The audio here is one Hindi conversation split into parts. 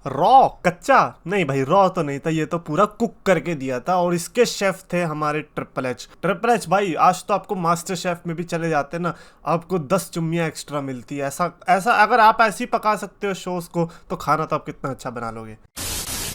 रॉ कच्चा नहीं भाई, रॉ तो नहीं था, ये तो पूरा कुक करके दिया था। और इसके शेफ थे हमारे ट्रिपल एच। ट्रिपल एच भाई आज तो आपको मास्टर शेफ में भी चले जाते ना, आपको 10 चुम्मियाँ एक्स्ट्रा मिलती है। ऐसा ऐसा अगर आप ऐसे ही पका सकते हो शोज को, तो खाना तो आप कितना अच्छा बना लोगे।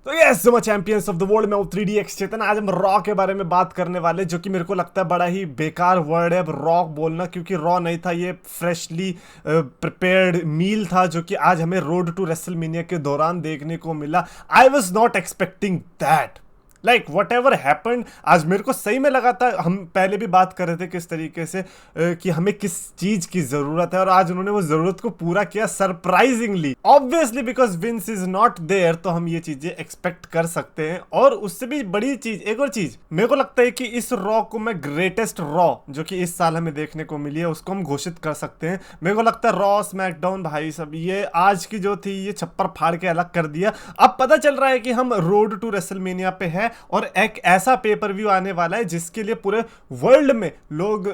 तो yes champions of the world में 3DX चेतन, आज हम रॉ के बारे में बात करने वाले, जो कि मेरे को लगता है बड़ा ही बेकार वर्ड है अब रॉ बोलना, क्योंकि रॉ नहीं था, ये फ्रेशली प्रिपेयर्ड मील था जो कि आज हमें रोड टू रेसलमेनिया के दौरान देखने को मिला। I was not expecting that, like what ever happened. आज मेरे को सही में लगा था, हम पहले भी बात कर रहे थे किस तरीके से कि हमें किस चीज की जरूरत है, और आज उन्होंने वो जरूरत को पूरा किया surprisingly. Obviously because Vince is not there, तो हम ये चीजें एक्सपेक्ट कर सकते हैं। और उससे भी बड़ी चीज, एक और चीज मेरे को लगता है कि इस रॉ को मैं ग्रेटेस्ट रॉ जो कि इस साल हमें देखने को मिली है उसको हम घोषित कर सकते हैं। मेरे को लगता है रॉ स्मैकडाउन भाई सब ये आज की जो थी ये छप्पर फाड़ के अलग कर दिया। अब पता चल रहा है कि हम रोड टू रेसलमेनिया पे है, और एक ऐसा पेपर व्यू आने वाला है जिसके लिए पूरे वर्ल्ड में लोग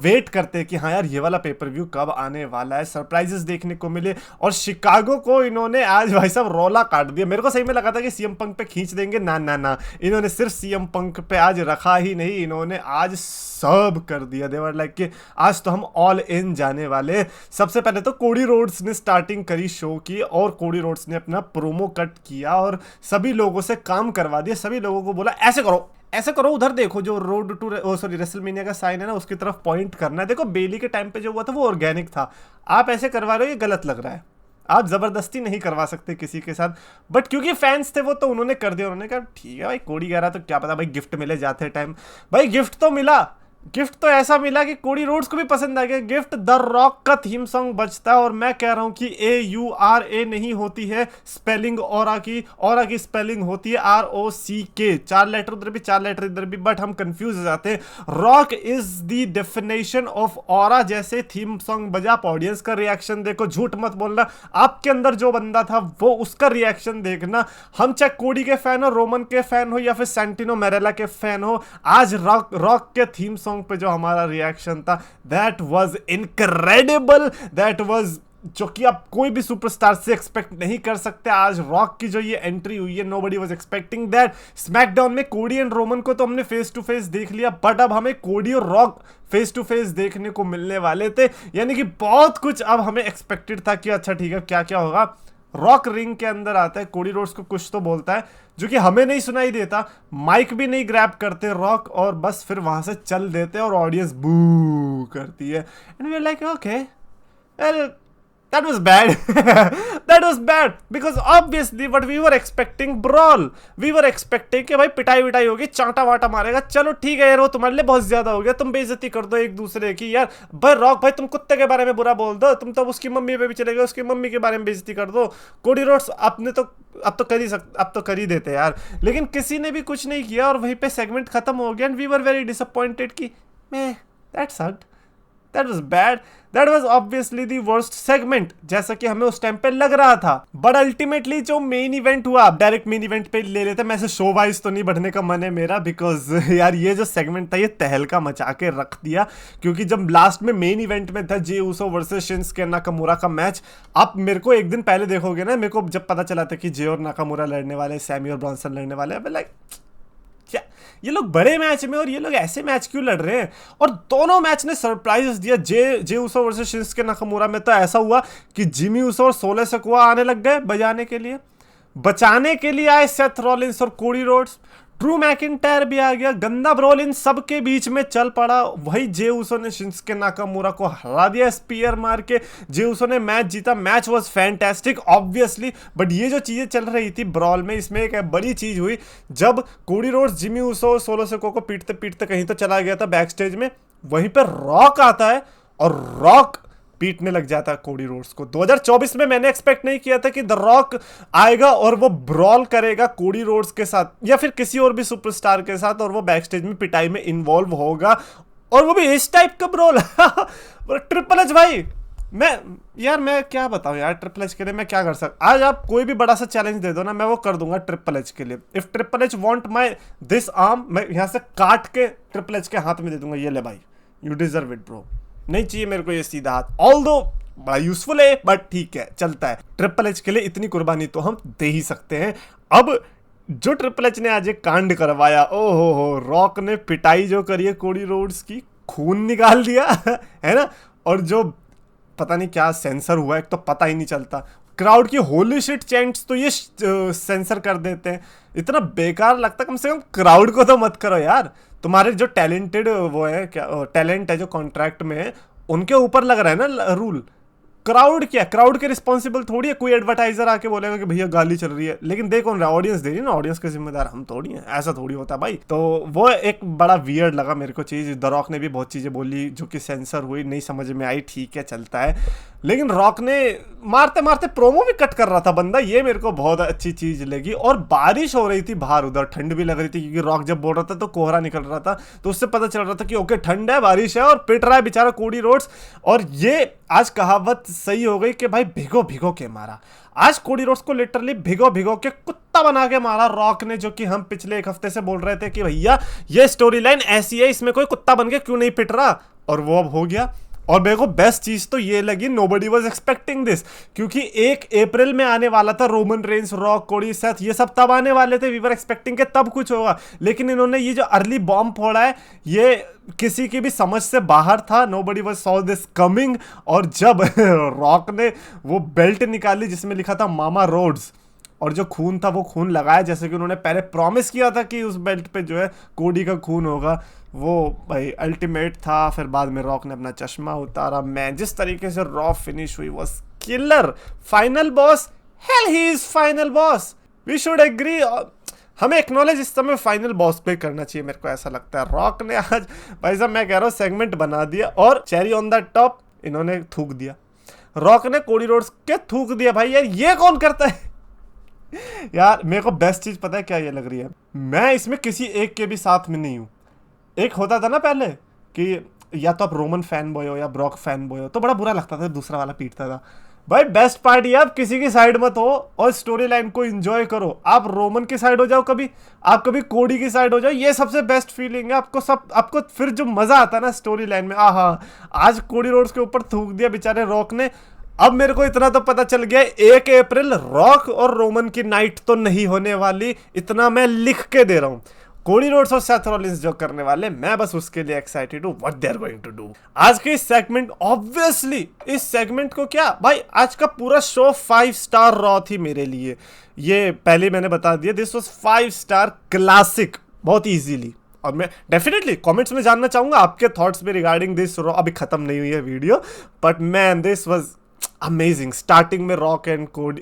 वेट करते हैं कि हाँ यार ये वाला पेपर व्यू कब आने वाला है, सरप्राइजेस देखने को मिले। और शिकागो को इन्होंने आज भाई साहब रोला काट दिया। मेरे को सही में लगा था कि सीएम पंक पे खींच देंगे, ना ना ना, इन्होंने सिर्फ सीएम पंक पे आज रखा ही नहीं, इन्होंने आज सब कर दिया। देवर लाइक कि आज तो हम ऑल इन जाने वाले। सबसे पहले तो कोडी रोड्स ने स्टार्टिंग करी शो की, और कोडी रोड्स ने अपना प्रोमो कट किया और सभी लोगों से काम करवा दिया। सभी लोगों को बोला ऐसे करो ऐसे करो, उधर देखो जो रोड टू रेसलमेनिया का साइन है ना उसकी तरफ पॉइंट करना है। देखो बेली के टाइम पे जो हुआ था वो ऑर्गेनिक था, आप ऐसे करवा रहे हो ये गलत लग रहा है। आप जबरदस्ती नहीं करवा सकते किसी के साथ, बट क्योंकि फैंस थे वो तो उन्होंने कर दिया। उन्होंने कहा ठीक है भाई, कोडी कह रहा तो क्या पता भाई गिफ्ट मिले जाते टाइम। भाई गिफ्ट तो मिला, गिफ्ट तो ऐसा मिला कि कोडी रोड्स को भी पसंद आ गया गिफ्ट। द रॉक का थीम सॉन्ग बजता है, और मैं कह रहा हूं कि AURA नहीं होती है स्पेलिंग ऑरा की स्पेलिंग होती है ROCK। 4 लेटर उधर भी 4 लेटर इधर भी, बट हम कंफ्यूज हो जाते हैं। Rock is the definition of aura. जैसे थीम सॉन्ग बजा, आप ऑडियंस का रिएक्शन देखो, झूठ मत बोलना, आपके अंदर जो बंदा था वो उसका रिएक्शन देखना। हम चाहे कोडी के फैन हो, रोमन के फैन हो, या फिर सैंटिनो मेरेला के फैन हो, आज रॉक के थीम सॉन्ग पे जो हमारा रिएक्शन था that was incredible, that was जो कि आप कोई भी सुपरस्टार से एक्सपेक्ट नहीं कर सकते। आज रॉक की जो ये एंट्री हुई है, nobody was expecting that. SmackDown में कोडी एंड रोमन को तो हमने फेस टू फेस देख लिया, बट अब हमें कोडी और रॉक फेस टू फेस देखने को मिलने वाले थे, यानी कि बहुत कुछ अब हमें एक्सपेक्टेड था कि अच्छा ठीक है क्या क्या होगा। रॉक रिंग के अंदर आता है, कोडी रोड्स को कुछ तो बोलता है जो कि हमें नहीं सुनाई देता, माइक भी नहीं ग्रैब करते रॉक, और बस फिर वहां से चल देते हैं और ऑडियंस बू करती है। And we are like okay that was bad. That was bad because obviously what we were expecting brawl. We were expecting कि भाई पिटाई विटाई होगी, चांटा वाटा मारेगा। चलो ठीक है यार, वो तुम्हारे लिए बहुत ज्यादा हो गया, तुम बेइज्जती कर दो एक दूसरे की। यार भाई रॉक भाई तुम कुत्ते के बारे में बुरा बोल दो, तुम तो उसकी मम्मी पे भी चले गए, उसकी मम्मी के बारे में बेइज्जती कर दो। कोडी रोड्स आपने तो अब तो कर ही देते यार, लेकिन किसी ने भी कुछ नहीं किया और वहीं पे सेगमेंट खत्म हो गया। And we were very disappointed कि that sucked, That was bad. That was obviously the worst segment, जैसा कि हमें उस टाइम पे लग रहा था। बट अल्टीमेटली जो मेन इवेंट हुआ, डायरेक्ट मेन इवेंट पे ले लेते हैं। मैं शो वाइज तो नहीं बढ़ने का मन है मेरा, बिकॉज यार ये जो सेगमेंट था ये तहलका मचा के रख दिया। क्योंकि जब लास्ट में मेन इवेंट में था जे उसो वर्सेस शिंसुके नाकामुरा का मैच, आप मेरे को एक दिन पहले देखोगे ना, मेरे को जब पता चला था कि जे और नाकामुरा लड़ने वाले, सैमी और ब्रॉन्सन लड़ने वाले, लाइक क्या ये लोग बड़े मैच में और ये लोग ऐसे मैच क्यों लड़ रहे हैं। और दोनों मैच ने सरप्राइज दिया। जे उसो वर्सेस शिंसुके नाकामुरा में तो ऐसा हुआ कि जिमी उसो और सोले सकुआ आने लग गए बजाने के लिए, बचाने के लिए आए सेथ रॉलिंस और कोडी रोड्स। ड्रू मैकिंटायर भी आ गया, गंदा ब्रोल इन सब के बीच में चल पड़ा। वही जे उसो ने शिंसुके नाकामुरा को हरा दिया स्पीयर मार के। जे उसो ने मैच जीता। Match was fantastic obviously, but ये जो चीजें चल रही थी ब्रॉल में, इसमें एक बड़ी चीज हुई जब Cody Rhodes Jimmy Uso solo Sikoa को पीटते पीटते कहीं तो चला गया था बैक स्टेज में, वहीं पर रॉक आता है और रॉक पीटने लग जाता है कोडी रोड्स को। 2024 में मैंने एक्सपेक्ट नहीं किया था कि द रॉक आएगा और वो ब्रॉल करेगा कोडी रोड्स के साथ या फिर किसी और भी सुपरस्टार के साथ, और वो बैक स्टेज में पिटाई में इन्वॉल्व होगा, और वो भी इस टाइप का ब्रॉल। ट्रिपल एच भाई, मैं क्या बताऊं यार, ट्रिपल एच के लिए मैं क्या कर सकता। आज आप कोई भी बड़ा सा चैलेंज दे दो ना, मैं वो कर दूंगा ट्रिपल एच के लिए। If triple H want my this arm, मैं यहां से काट के ट्रिपल एच के हाथ में दे दूंगा, ये ले भाई, यू डिजर्व इट ब्रो। नहीं चाहिए मेरे को ये सीधा हाथ। ऑल्दो बड़ा यूजफुल है, बट ठीक है, चलता है। ट्रिपल एच के लिए इतनी कुर्बानी तो हम दे ही सकते हैं। अब जो ट्रिपल एच ने आज एक कांड करवाया, ओ हो, रॉक ने पिटाई जो करी है कोडी रोड्स की, खून निकाल दिया है ना। और जो पता नहीं क्या सेंसर हुआ, एक तो पता ही नहीं चलता। क्राउड की होली शिट चैंट्स तो ये सेंसर कर देते हैं, इतना बेकार लगता। कम से कम क्राउड को तो मत करो यार। तुम्हारे जो टैलेंटेड वो है, क्या टैलेंट है जो कॉन्ट्रैक्ट में है, उनके ऊपर लग रहा है ना रूल। क्राउड क्या, क्राउड के रिस्पॉन्सिबल थोड़ी है। कोई एडवर्टाइजर आके बोलेगा कि भैया गाली चल रही है, लेकिन देख कौन रहा है, ऑडियंस दे रही है ना, ऑडियंस के जिम्मेदार हम थोड़ी हैं, ऐसा थोड़ी होता भाई। तो वो एक बड़ा वियर्ड लगा मेरे को चीज। द रॉक ने भी बहुत चीजें बोली जो कि सेंसर हुई, नहीं समझ में आई, ठीक है चलता है। लेकिन रॉक ने मारते मारते प्रोमो भी कट कर रहा था बंदा, ये मेरे को बहुत अच्छी चीज लगी। और बारिश हो रही थी बाहर, उधर ठंड भी लग रही थी, क्योंकि रॉक जब बोल रहा था तो कोहरा निकल रहा था, तो उससे पता चल रहा था कि ओके ठंड है, बारिश है, और पिट रहा है बेचारा कोडी रोड्स। और ये आज कहावत सही हो गई कि भाई भिगो भिगो के मारा। आज कोडी रोड्स को लिटरली भिगो भिगो के कुत्ता बना के मारा रॉक ने, जो कि हम पिछले एक हफ्ते से बोल रहे थे कि भैया ये स्टोरी लाइन ऐसी है, इसमें कोई कुत्ता बन के क्यों नहीं पिट रहा, और वो अब हो गया। और मेरे को बेस्ट चीज तो ये लगी, नोबडी वाज एक्सपेक्टिंग दिस, क्योंकि 1 अप्रैल में आने वाला था रोमन रेंस, रॉक, कोडी, सेथ, ये सब तब आने वाले थे। वी वर एक्सपेक्टिंग के तब कुछ होगा, लेकिन इन्होंने ये जो अर्ली बॉम्ब फोड़ा है, ये किसी की भी समझ से बाहर था। Nobody was saw this coming. और जब रॉक ने वो बेल्ट निकाली जिसमें लिखा था मामा रोड्स, और जो खून था वो खून लगाया, जैसे कि उन्होंने पहले प्रॉमिस किया था कि उस बेल्ट पे जो है कोडी का खून होगा, वो भाई अल्टीमेट था। फिर बाद में रॉक ने अपना चश्मा उतारा। मैन, जिस तरीके से रॉ फिनिश हुई was killer. Final boss, hell he is final boss, we should agree. हमें एक्नॉलेज इस समय फाइनल बॉस पे करना चाहिए, मेरे को ऐसा लगता है। रॉक ने आज भाई साहब मैं कह रहा हूँ सेगमेंट बना दिया, और चेरी ऑन द टॉप इन्होंने थूक दिया। रॉक ने कोडी रोड्स के थूक दिया। भाई यार ये कौन करता है यार। मेरे को बेस्ट चीज पता है क्या ये लग रही है, मैं इसमें किसी एक के भी साथ में नहीं हूं। एक होता था ना पहले कि या तो आप रोमन फैन बॉय हो या ब्रॉक फैन बॉय हो, तो बड़ा बुरा लगता था, दूसरा वाला पीटता था। भाई बेस्ट पार्ट ये, आप किसी की साइड मत हो और स्टोरी लाइन को एंजॉय करो। आप रोमन की साइड हो जाओ कभी, आप कभी कोडी की साइड हो जाओ, ये सबसे बेस्ट फीलिंग है। आपको फिर जो मजा आता है ना स्टोरी लाइन में, आहा। आज कोडी रोड्स के ऊपर थूक दिया बेचारे रॉक ने। अब मेरे को इतना तो पता चल गया, 1 अप्रैल रॉक और रोमन की नाइट तो नहीं होने वाली, इतना मैं लिख के दे रहा हूं। कोडी रोड्स और सेथ रॉलिंस जो करने वाले, मैं बस उसके लिए एक्साइटेड हूं, what they are going to do. आज के इस सेगमेंट, ऑब्वियसली इस सेगमेंट को क्या भाई, आज का पूरा शो 5 स्टार रॉ थी मेरे लिए। ये पहले मैंने बता दिया, दिस वाज 5 स्टार क्लासिक, बहुत इजीली। और मैं डेफिनेटली कमेंट्स में जानना चाहूंगा आपके थॉट्स में रिगार्डिंग दिस रॉ। अभी खत्म नहीं हुई है video, but man this was amazing. Starting में Rock and Cody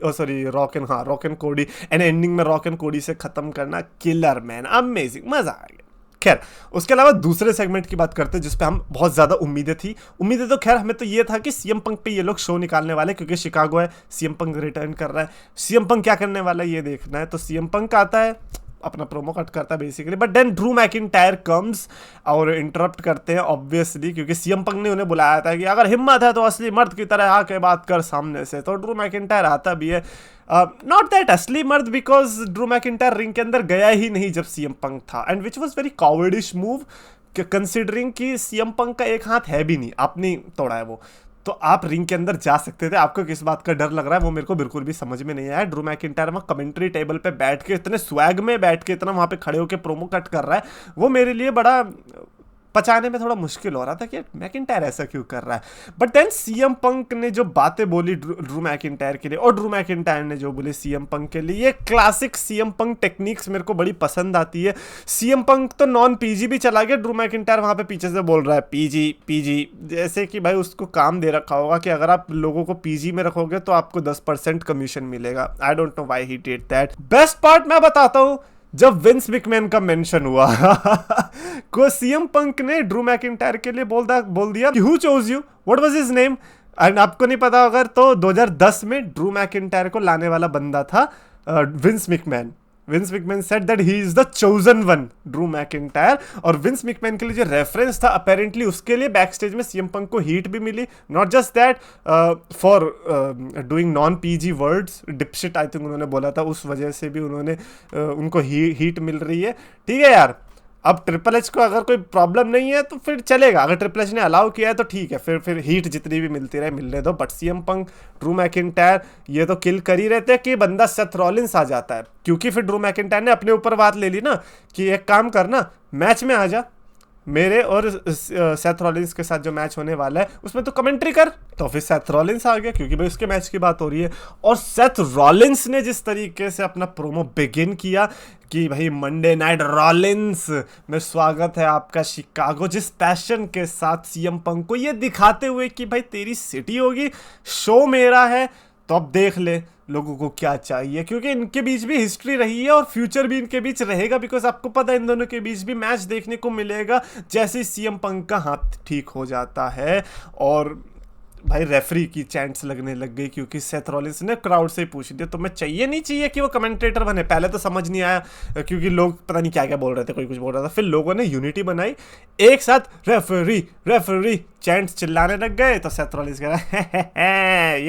and ending में रॉक एंड कोडी से खत्म करना, किलर मैन, अमेजिंग, मजा आ गया। खैर उसके अलावा दूसरे सेगमेंट की बात करते हैं जिसपे हम बहुत ज्यादा उम्मीदें थी। उम्मीदें तो खैर हमें तो ये था कि सीएम पंक पे ये लोग शो निकालने वाले, क्योंकि शिकागो है, सीएम पंक रिटर्न कर रहा है। सीएम पंक क्या करने वाला है ये देखना है। तो सीएम पंक आता है, अपना प्रोमो कट करता है basically, but then Drew McIntyre comes और इंटरप्ट करते हैं ऑब्वियसली, क्योंकि सीएम पंक ने उन्हें बुलाया था कि अगर हिम्मत है तो असली मर्द की तरह आके बात कर सामने से। तो ड्रू मैकिंटायर आता भी है, नॉट दैट असली मर्द, बिकॉज ड्रू मैकिंटायर रिंग के अंदर गया ही नहीं जब सीएम पंक था, and which was very cowardish move, considering कि सीएम पंक का एक हाथ है भी नहीं, आपने तोड़ा है वो। तो आप रिंग के अंदर जा सकते थे। आपको किस बात का डर लग रहा है वो मेरे को बिल्कुल भी समझ में नहीं आया। ड्रू मैकिंटायर वहाँ कमेंट्री टेबल पे बैठ के, इतने स्वैग में बैठ के, इतना वहाँ पे खड़े होकर प्रोमो कट कर रहा है, वो मेरे लिए बड़ा पचाने में थोड़ा मुश्किल हो रहा था कि मैकिंटायर ऐसा क्यों कर रहा है। बट देन सीएम पंक ने जो बातें बोली ड्रू मैकिंटायर के लिए, और ड्रू मैकिंटायर ने जो बोली सीएम पंक के लिए, ये क्लासिक सीएम पंक टेक्निक्स मेरे को बड़ी पसंद आती है। सीएम पंक तो नॉन पीजी भी चला गया, ड्रू मैकिंटायर वहाँ पे पीछे से बोल रहा है पीजी पीजी, जैसे कि भाई उसको काम दे रखा होगा कि अगर आप लोगों को पीजी में रखोगे तो आपको 10% कमीशन मिलेगा। आई don't know why he did that. Best part मैं बताता हूँ, जब विंस मैकमैन का मेंशन हुआ को सीएम पंक ने ड्रू मैकिंटायर के लिए बोल दिया कि who chose you, what was his name. And आपको नहीं पता अगर, तो 2010 में ड्रू मैकिंटायर को लाने वाला बंदा था Vince McMahon. Vince McMahon said that he is the chosen one, Drew McIntyre. और विंस मैकमैन के लिए जो रेफरेंस था, अपेरेंटली उसके लिए बैक स्टेज में सीएम पंक को हीट भी मिली। Not just that, for doing non PG words, dipshit I think उन्होंने बोला था, उस वजह से भी उन्होंने उनको हीट मिल रही है। ठीक है यार, अब ट्रिपल एच को अगर कोई प्रॉब्लम नहीं है तो फिर चलेगा, अगर ट्रिपल एच ने अलाउ किया है तो ठीक है, फिर हीट जितनी भी मिलती रहे मिलने दो। But CM Punk, Drew McIntyre ये तो किल कर ही रहते हैं कि बंदा सेथ रॉलिंस आ जाता है, क्योंकि फिर ड्रू मैकिंटायर ने अपने ऊपर बात ले ली ना कि एक काम करना, मैच में आ जा, मेरे और सेथ रॉलिंस के साथ जो मैच होने वाला है उसमें तो कमेंट्री कर। तो फिर सेथ रॉलिंस आ गया, क्योंकि भाई उसके मैच की बात हो रही है। और सेथ रॉलिंस ने जिस तरीके से अपना प्रोमो बिगिन किया कि भाई मंडे नाइट रॉलिंस में स्वागत है आपका शिकागो, जिस पैशन के साथ सीएम पंक को ये दिखाते हुए कि भाई तेरी सिटी होगी, शो मेरा है, तो अब देख ले लोगों को क्या चाहिए, क्योंकि इनके बीच भी हिस्ट्री रही है और फ्यूचर भी इनके बीच रहेगा, बिकॉज आपको पता है इन दोनों के बीच भी मैच देखने को मिलेगा जैसे ही सीएम पंक का हाथ ठीक हो जाता है। और भाई रेफरी की चैंट्स लगने लग गई, क्योंकि सेथ रॉलिंस ने क्राउड से पूछ दिया तुम्हें चाहिए नहीं चाहिए कि वो कमेंटेटर बने। पहले तो समझ नहीं आया क्योंकि लोग पता नहीं क्या क्या बोल रहे थे, कोई कुछ बोल रहा था, फिर लोगों ने यूनिटी बनाई, एक साथ रेफरी रेफरी चैंट्स चिल्लाने लग गए। तो सेथ रॉलिंस कह रहा है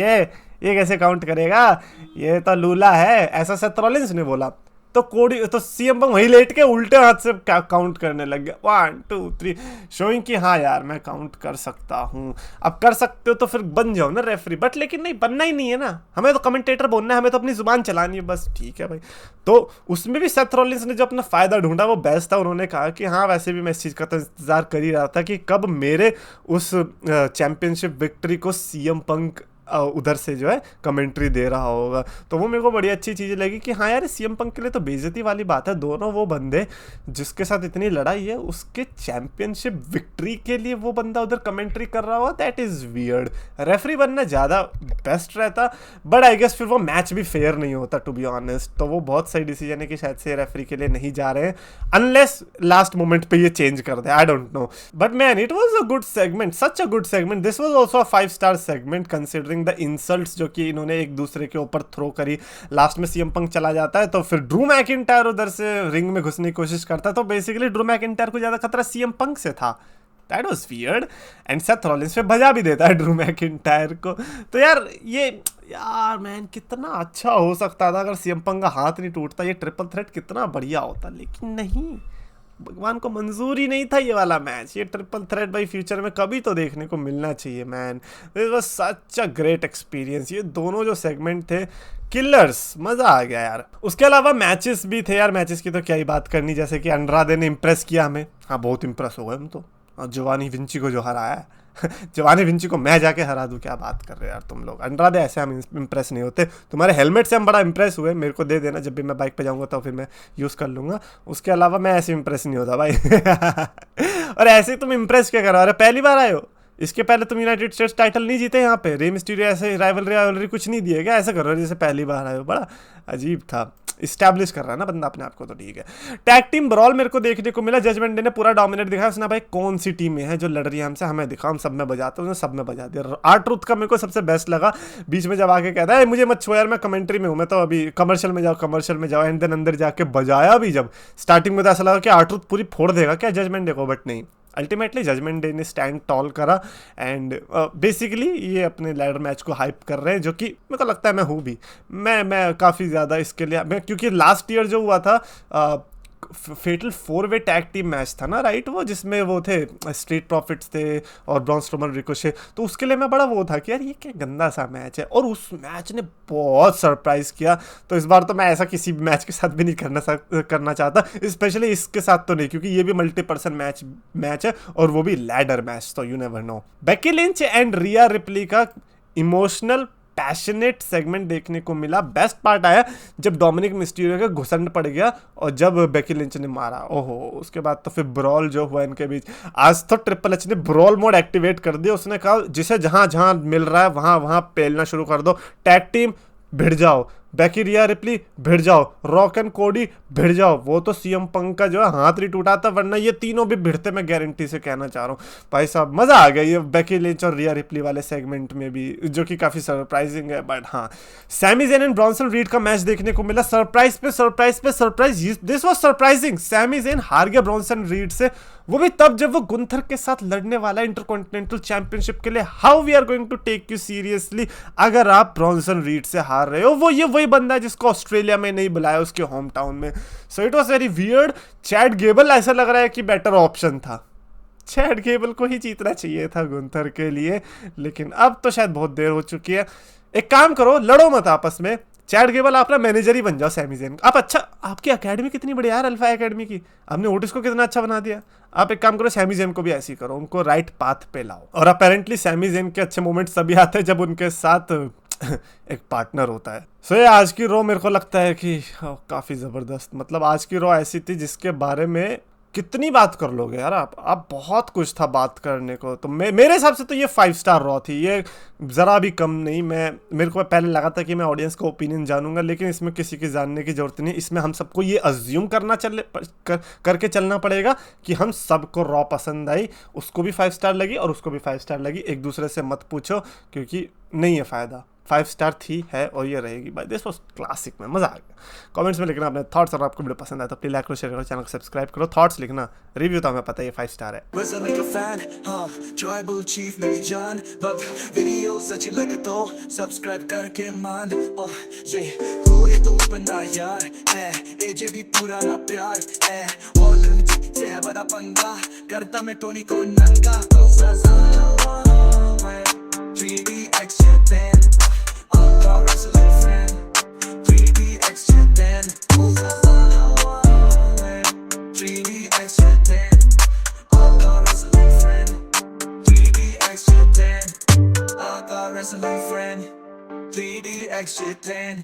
ये कैसे काउंट करेगा, ये तो लूला है, ऐसा सेथ रॉलिंस ने बोला। तो कोडी तो सीएम पंक वहीं लेट के उल्टे हाथ से काउंट करने लग गया 1 2 3, शोइंग कि हाँ यार मैं काउंट कर सकता हूँ। अब कर सकते हो तो फिर बन जाओ ना रेफरी, बट लेकिन नहीं, बनना ही नहीं है ना, हमें तो कमेंटेटर बनना है, हमें तो अपनी जुबान चलानी है बस। ठीक है भाई, तो उसमें भी सेथ रॉलिंस ने जो अपना फायदा ढूंढा वो बेस्ट था। उन्होंने कहा कि हाँ वैसे भी मैं इस चीज़ का तो इंतजार कर ही रहा था कि कब मेरे उस चैंपियनशिप विक्ट्री को सीएम पंक उधर से जो है कमेंट्री दे रहा होगा। तो वो मेरे को बड़ी अच्छी चीज़ लगी कि हाँ यार सीएम पंक के लिए तो बेइज्जती वाली बात है, दोनों वो बंदे जिसके साथ इतनी लड़ाई है उसके चैंपियनशिप विक्ट्री के लिए वो बंदा उधर कमेंट्री कर रहा होगा, दैट इज़ वियर्ड। रेफरी बनना ज़्यादा बेस्ट रहता, बट आई गेस फिर वो मैच भी फेयर नहीं होता टू बी ऑनेस्ट। तो वो बहुत सही डिसीजन है कि शायद से रेफरी के लिए नहीं जा रहे हैं, अनलेस लास्ट मोमेंट पे ये चेंज कर दे, I don't know. But man it was a good segment, such a good segment, this was also a 5 star segment considering the insults जो कि इन्होंने एक दूसरे के ऊपर थ्रो करी। लास्ट में सीएम पंक चला जाता है तो फिर ड्रू मैकिंटायर उधर से रिंग में घुसने की कोशिश करता है, तो बेसिकली ड्रू मैकिंटायर को ज्यादा खतरा सीएम पंक से था। That was weird and Seth Rollins पे बजा भी देता है ड्रू मैकिंटायर को। तो यार मैन कितना अच्छा हो सकता था अगर सीएम पंक का हाथ नहीं टूटता, ये ट्रिपल थ्रेट कितना बढ़िया होता, लेकिन नहीं, भगवान को मंजूर ही नहीं था ये वाला मैच। ये ट्रिपल थ्रेट भाई फ्यूचर में कभी तो देखने को मिलना चाहिए man. This was such a great experience, ये दोनों जो सेगमेंट थे किलर्स, मजा आ गया यार। उसके अलावा मैचेस भी थे यार, मैचेस की तो क्या ही बात करनी, जैसे कि अंड्रादे ने इम्प्रेस किया हमें, हाँ बहुत इम्प्रेस हो गए हम तो, जोवानी विंची को जो हराया है जोवानी विंची को मैं जाके हरा दूं, क्या बात कर रहे हो यार तुम लोग। अंड्रादे ऐसे हम इम्प्रेस नहीं होते, तुम्हारे हेलमेट से हम बड़ा इम्प्रेस हुए, मेरे को दे देना जब भी मैं बाइक पे जाऊंगा तो फिर मैं यूज़ कर लूंगा, उसके अलावा मैं ऐसे इम्प्रेस नहीं होता भाई और ऐसे तुम इम्प्रेस क्या करा रहे, पहली बार आए हो, इसके पहले तुम यूनाइटेड स्टेट्स टाइटल नहीं जीते यहाँ पे, रे मिस्टीरियो ऐसे राइवलरी कुछ नहीं दिए गया, ऐसा कर रहे हो जैसे पहली बार आए हो, बड़ा अजीब था। इस्टेब्लिश कर रहा है ना बंदा अपने आप को, तो ठीक है। टैग टीम ब्रॉल मेरे को देखने को मिला, जजमेंट डे ने पूरा डोमिनेट दिखाया, उसने भाई कौन सी टीम में है जो लड़ रही है हमसे, हमें दिखा, हम सब में बजाते हैं, उसने सब में बजा दिया। R-Truth का मेरे को सबसे बेस्ट लगा, बीच में जब आके कहता है मुझे मत छो यार मैं कमेंट्री में हूँ, मैं तो अभी कमर्शियल में जाओ, एंड देन अंदर जाके बजाया भी। जब स्टार्टिंग में तो ऐसा लगा कि R-Truth पूरी फोड़ देगा क्या जजमेंट डे को, बट नहीं, अल्टीमेटली जजमेंट डे ने स्टैंड टॉल करा एंड बेसिकली ये अपने लैडर मैच को हाइप कर रहे हैं, जो कि मेरे को लगता है मैं हूँ भी, मैं काफ़ी ज़्यादा इसके लिए, मैं क्योंकि लास्ट ईयर जो हुआ था फेटल 4-वे टैग टीम मैच था ना, राइट, वो जिसमें वो थे स्ट्रीट प्रॉफिट्स थे और ब्रॉन स्ट्रोमन रिकोशे, तो उसके लिए मैं बड़ा वो था कि यार ये क्या गंदा सा मैच है, और उस मैच ने बहुत सरप्राइज किया। तो इस बार तो मैं ऐसा किसी भी मैच के साथ भी नहीं करना चाहता, स्पेशली इसके साथ तो नहीं, क्योंकि ये भी मल्टी पर्सन मैच है और वो भी लैडर मैच, तो you never know. Becky Lynch and Riya replay का इमोशनल पैशनेट सेगमेंट देखने को मिला। बेस्ट पार्ट आया जब डोमिनिक मिस्टीरियो का घुसंड पड़ गया और जब बेकी लिंच ने मारा, ओहो, उसके बाद तो फिर ब्रॉल जो हुआ इनके बीच। आज तो ट्रिपल एच ने ब्रॉल मोड एक्टिवेट कर दिया, उसने कहा जिसे जहां जहां मिल रहा है वहां वहां पेलना शुरू कर दो, टैग टीम भिड़ जाओ, बेकी रिया रिप्ली भिड़ जाओ, रॉक एंड कोडी भिड़ जाओ। वो तो सीएम पंक का जो है हाथ नहीं टूटा था, वरना ये तीनों भी भिड़ते, मैं गारंटी से कहना चाह रहा हूँ भाई साहब। मजा आ गया ये बेकी लिंच और रिया रिप्ली वाले सेगमेंट में भी, जो कि काफी सरप्राइजिंग है। बट हाँ, Sami Zayn and Bronson Reed का मैच देखने को मिला, सरप्राइज पे सरप्राइज पे surprise, this was surprising. Sami Zayn हार गया ब्रॉन्सन रीड से, वो भी तब जब वो गुंथर के साथ लड़ने वाला इंटरकॉन्टिनेंटल चैंपियनशिप के लिए। How we are going to take you seriously अगर आप ब्रॉन्सन रीड से हार रहे हो। वो ये वही बंदा है जिसको ऑस्ट्रेलिया में नहीं बुलाया उसके होम टाउन में। So it was very weird. Chad Gable ऐसा लग रहा है कि बेटर ऑप्शन था, चैड गेबल को ही जीतना चाहिए था गुंथर के लिए, लेकिन अब तो शायद बहुत देर हो चुकी है। एक काम करो, लड़ो मत आपस में, चैड गेबल आप ना मैनेजर ही बन जाओ सैमी ज़ेन। आप अच्छा, आपकी एकेडमी कितनी बढ़िया यार, अल्फा एकेडमी की, आपने ओटिस को कितना अच्छा बना दिया। आप एक काम करो, सैमी ज़ेन को भी ऐसे ही करो, उनको राइट पाथ पे लाओ। और अपेरेंटली सैमी ज़ेन के अच्छे मोमेंट्स तभी आते हैं जब उनके साथ एक पार्टनर होता है। सो ये आज की रो मेरे को लगता है कि काफ़ी ज़बरदस्त, मतलब आज की रो ऐसी थी जिसके बारे में कितनी बात कर लोगे यार आप बहुत कुछ था बात करने को। तो मेरे हिसाब से तो ये 5 स्टार रॉ थी, ये ज़रा भी कम नहीं। मेरे को पहले लगा था कि मैं ऑडियंस का ओपिनियन जानूंगा, लेकिन इसमें किसी की जानने की ज़रूरत नहीं। इसमें हम सबको ये अज्यूम करके चलना पड़ेगा कि हम सबको रॉ पसंद आई, उसको भी 5 स्टार लगी और उसको भी 5 स्टार लगी। एक दूसरे से मत पूछो क्योंकि नहीं है फ़ायदा। 5 स्टार थी, है और ये रहेगी भाई। दिस वाज क्लासिक में मज़ा आ गया। कमेंट्स में लिखना अपने थॉट्स, और आपको वीडियो पसंद आया तो प्लीज लाइक करो, शेयर करो, चैनल को सब्सक्राइब करो। थॉट्स लिखना, रिव्यू तो हमें पता है ये 5 स्टार है। सब्सक्राइब करके मान पुराना प्यार बड़ा पंगा करता मैं टोनी को नंगा। 3DX then I'll wrestling friend 3DX then 3DX then I'll wrestling friend 3DX then I'll wrestling friend 3DX then